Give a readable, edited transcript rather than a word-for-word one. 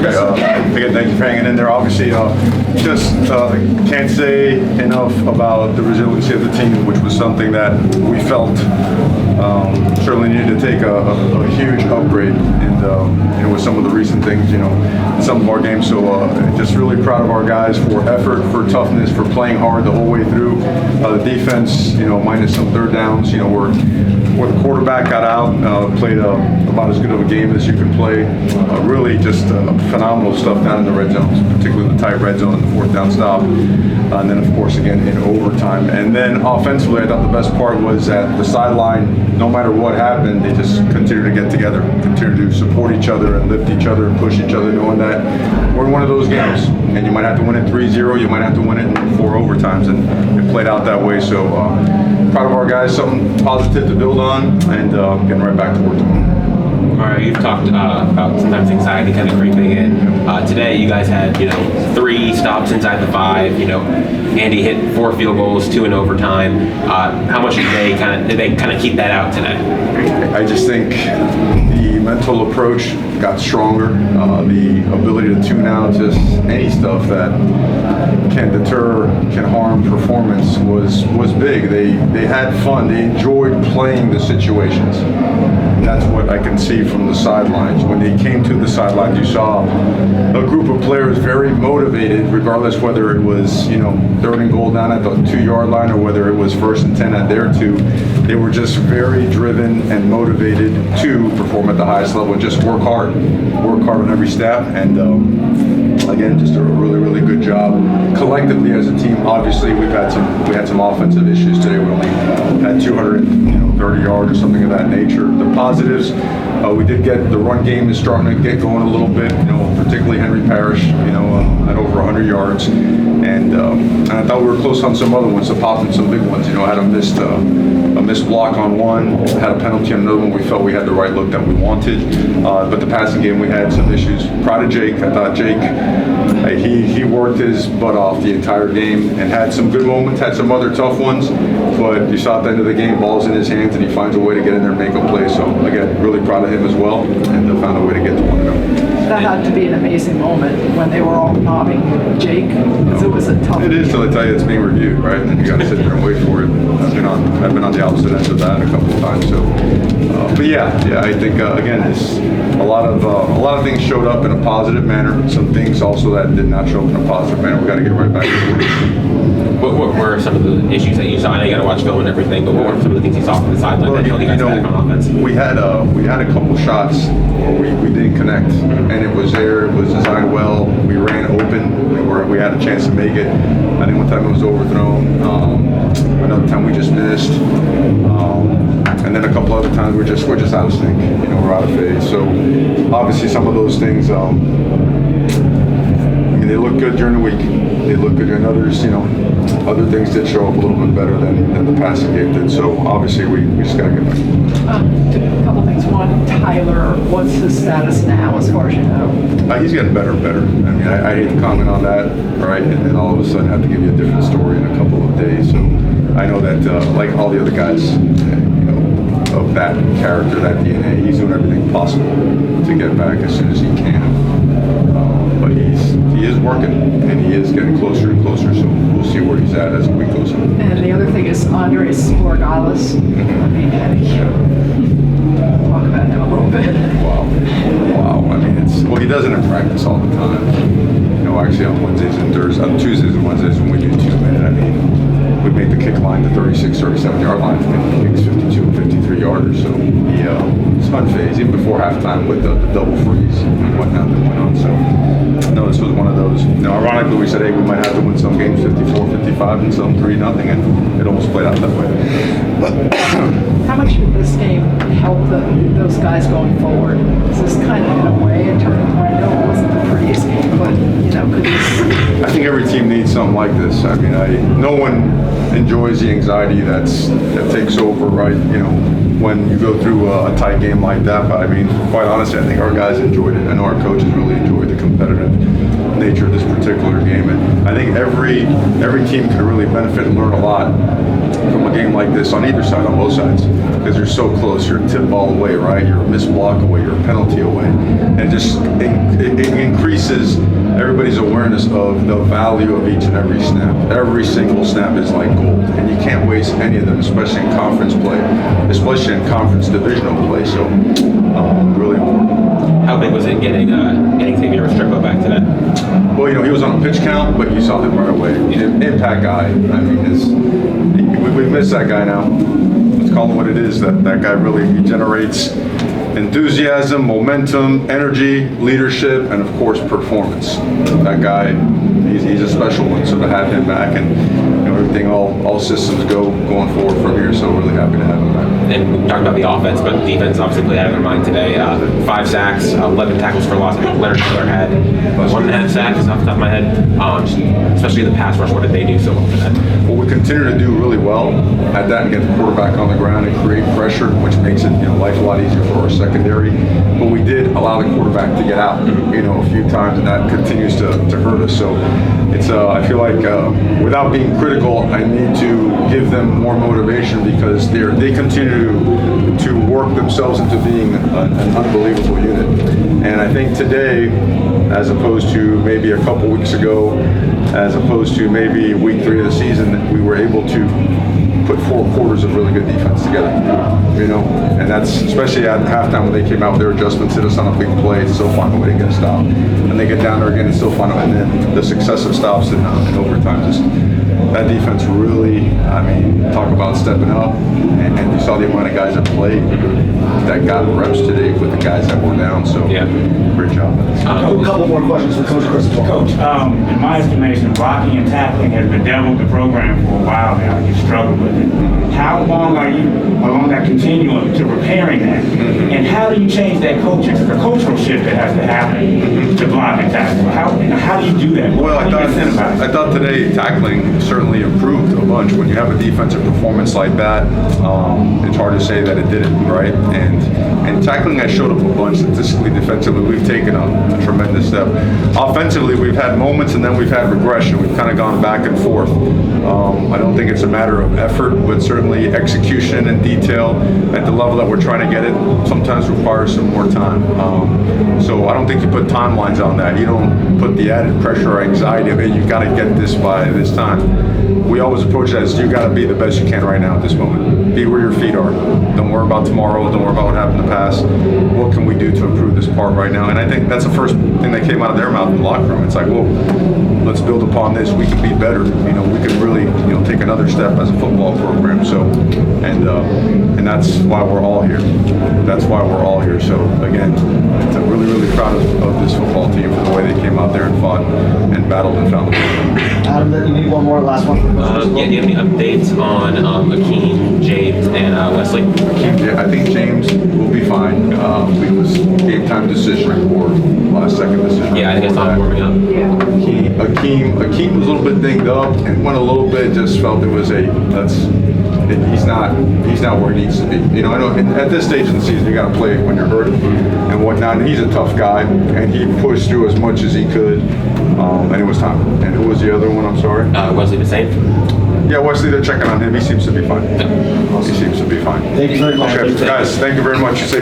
Again, thank you for hanging in there. Obviously, just can't say enough about the resiliency of the team, which was something that we felt certainly needed to take a huge upgrade, and with some of the recent things, in some of our games. So just really proud of our guys for effort, for toughness, for playing hard the whole way through. The defense, minus some third downs, where the quarterback got out, played about as good of a game as you can play. Really just phenomenal stuff down in the red zone, particularly the tight red zone and the fourth down stop. And then, of course, again, in overtime. And then offensively, I thought the best part was at the sideline, no matter what happened, they just continue to get together, continue to support each other and lift each other and push each other, knowing that we're in one of those games. And you might have to win it 3-0, you might have to win it in 4 overtimes. And it played out that way. So proud of our guys, something positive to build on, and getting right back to work tomorrow. All right, you've talked about sometimes anxiety kind of creeping in. Today, you guys had 3 stops inside the 5. Andy hit 4 field goals, 2 in overtime. How much did they kind of keep that out today? I just think the mental approach got stronger. The ability to tune out just any stuff that can deter, can harm performance was big. They had fun. They enjoyed playing the situations. That's what I can see from the sidelines. When they came to the sidelines, you saw a group of players very motivated, regardless whether it was, 3rd and goal down at the 2-yard line or whether it was 1st and 10 at their 2. They were just very driven and motivated to perform at the highest level and just work hard on every step. And again, just a really, really good job collectively as a team. Obviously, we had some offensive issues today. We only had 230 yards or something of that nature. The positives, we did get the run game is starting to get going a little bit. Particularly Henry Parrish, at over 100 yards, and I thought we were close on some other ones. So popping some big ones. Had a missed block on one, had a penalty on another one. We felt we had the right look that we wanted, but the passing game we had some issues. Proud of Jake. I thought Jake, he worked his butt off the entire game and had some good moments, had some other tough ones, but you saw at the end of the game, ball's in his hands and he finds a way to get in there and make a play. So again, really proud of him as well, and found a way to get to 1-0. That had to be an amazing moment when they were all nodding Jake, because it was a tough It is till they tell you it's being reviewed, right? And then you got to sit there and wait for it. I've been on the opposite end of that a couple of times. So, but I think again, it's a lot of things showed up in a positive manner. Some things also that did not show up in a positive manner. We got to get right back to work. What were some of the issues that you saw? I know you got to watch film and everything, but what were some of the things you saw from the sideline that held you guys back on offense? We had a couple shots where we didn't connect, and it was there. It was designed well. We ran open. We had a chance to make it. I think one time it was overthrown. Another time we just missed. And then a couple other times we're just out of sync. We're out of phase. So obviously some of those things. They look good during the week. They look good during others. Other things did show up a little bit better than the passing game did. So obviously we just got to get back. A couple things. One, Tyler, what's his status now, as far as you know? He's getting better and better. I hate to comment on that, right? And then all of a sudden have to give you a different story in a couple of days. So I know that, like all the other guys, of that character, that DNA, he's doing everything possible to get back as soon as he can. But he is working, and he is getting closer and closer, so we'll see where he's at as the week goes on. And the other thing is Andres Borregales. Talk about him a little bit. Wow. He does it in practice all the time. Actually on Wednesdays and Thursdays, on Tuesdays and Wednesdays when we do 2-minute, we make the kick line to 36, 37-yard line, and he kicks 52 and 53 yarders. So he's unfazed, even before halftime with the double freeze and whatnot that went on. So no, this was one of those. Ironically, we said, hey, we might have to win some games 54, 55, and some 3-0, and it almost played out that way. How much did this game help those guys going forward? Is this kind of, in a way, a turning point? I know it wasn't the prettiest game, but, could this... I think every team needs something like this. No one enjoys the anxiety that takes over, right? When you go through a tight game like that. But quite honestly, I think our guys enjoyed it. I know our coaches really enjoyed the competitive nature of this particular game. And I think every every team can really benefit and learn a lot from a game like this on either side, on both sides, because you're so close. You're a tip ball away, right? You're a missed block away. You're a penalty away, and it increases everybody's awareness of the value of each and every snap. Every single snap is like gold, and you can't waste any of them, especially in conference play, especially in conference divisional play. So, really important. How big was it getting Xavier Restrepo back today? Well, he was on a pitch count, but you saw him right away. Impact guy. I mean, we've missed that guy now. Let's call him what it is. That guy really generates enthusiasm, momentum, energy, leadership, and of course performance. That guy, he's a special one. So to have him back and everything, all systems going forward from here. So really happy to have him back. And we talked about the offense, but the defense obviously played out of their mind today. 5 sacks, 11 tackles for loss. I think Leonard Miller had 1.5 sacks off the top of my head. Especially the pass rush. What did they do so well for that? Well, we continue to do really well at that and get the quarterback on the ground and create pressure, which makes it life a lot easier for our secondary. But we did allow the quarterback to get out, a few times, and that continues to hurt us. So it's I feel like without being critical, I need to give them more motivation because they continue to work themselves into being an unbelievable unit. And I think today, as opposed to maybe a couple weeks ago, as opposed to maybe week 3 of the season, we were able to put 4 quarters of really good defense together, and that's especially at halftime when they came out with their adjustments, hit us on a big play, still find a way to get a stop, and they get down there again and still find a way, and then the successive stops in overtime. That defense really, talk about stepping up, and you saw the amount of guys that played that got reps today with the guys that were down, so great job. A couple more questions for Coach Cristobal. Coach, in my estimation, blocking and tackling has bedeviled the program for a while now. You struggle with it. How long are you along that continuum to repairing that? And how do you change that culture? It's a cultural shift that has to happen to block and tackle. How do you do that? Well, I thought today tackling certainly improved a bunch. When you have a defensive performance like that, it's hard to say that it didn't, right? And tackling has showed up a bunch. Statistically, defensively, we've taken a tremendous step. Offensively, we've had moments and then we've had regression. We've kind of gone back and forth. I don't think it's a matter of effort, but certainly execution and detail at the level that we're trying to get it sometimes requires some more time. So I don't think you put timelines on that. You don't put the added pressure or anxiety of, hey, you got to get this by this time. We always approach that as you got to be the best you can right now at this moment. Be where your feet are. Don't worry about tomorrow. Don't worry about what happened in the past. What can we do to improve this part right now? And I think that's the first thing that came out of their mouth in the locker room. It's like, well, let's build upon this. We can be better. We can really, take another step as a football program. So, and that's why we're all here. That's why we're all here. So again, I'm really, really proud of this football team for the way they came out there and fought and battled and found the way. Adam, you need one more, last one. Do you have any updates on Akeem, James, and Wesley? Yeah, I think James will be fine. It was game time decision or last second decision. Yeah, I think I saw him warming up. Akeem was a little bit dinged up and went a little bit, just felt it was he's not where he needs to be. I know at this stage in the season you got to play when you're hurt and whatnot. And he's a tough guy, and he pushed through as much as he could, and it was time. And who was the other one? I'm sorry. Wesley the same. Yeah, Wesley, they're checking on him. He seems to be fine. He seems to be fine. Thank you very much. Okay, guys, thank you very much.